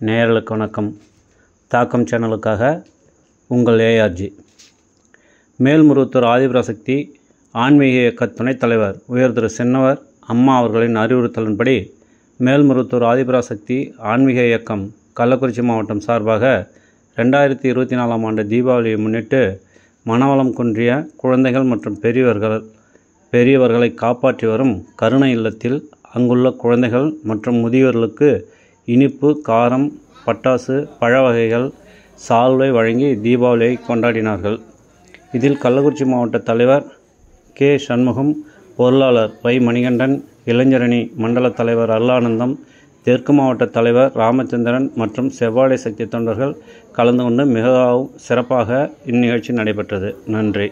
நேயர்களுக்கு வணக்கம். தாக்கம் சேனலுக்காக உங்கள் ஏஆர்ஜி. மேல்மருவத்தூர் ஆதிபராசக்தி ஆன்மீக இயக்க துணைத் தலைவர் உயர் திரு சின்னவர் அம்மா அவர்களின் அறிவுறுத்தலின்படி மேல்மருவத்தூர் ஆதிபராசக்தி ஆன்மீக இயக்கம் கள்ளக்குறிச்சி மாவட்டம் சார்பாக 2024 ஆண்டு தீபாவளியை முன்னிட்டு மனவளம் குன்றிய குழந்தைகள் மற்றும் பெரியவர்களை காப்பாற்றி வரும் கருணை இல்லத்தில் அங்குள்ள குழந்தைகள் மற்றும் முதியோர்களுக்கு இனிப்பு, காரம், பட்டாசு, பழ வகைகள், சால்வை வழங்கி தீபாவளியை கொண்டாடினார்கள். இதில் கள்ளக்குறிச்சி மாவட்ட தலைவர் கே. சண்முகம், பொருளாளர் வை. மணிகண்டன், இளைஞரணி மண்டல தலைவர் அருளானந்தம், தெற்கு மாவட்ட தலைவர் ராமச்சந்திரன் மற்றும் செவ்வாடை சக்தி தொண்டர்கள் கலந்து கொண்டு மிகவும் சிறப்பாக இந்நிகழ்ச்சி நடைபெற்றது. நன்றி.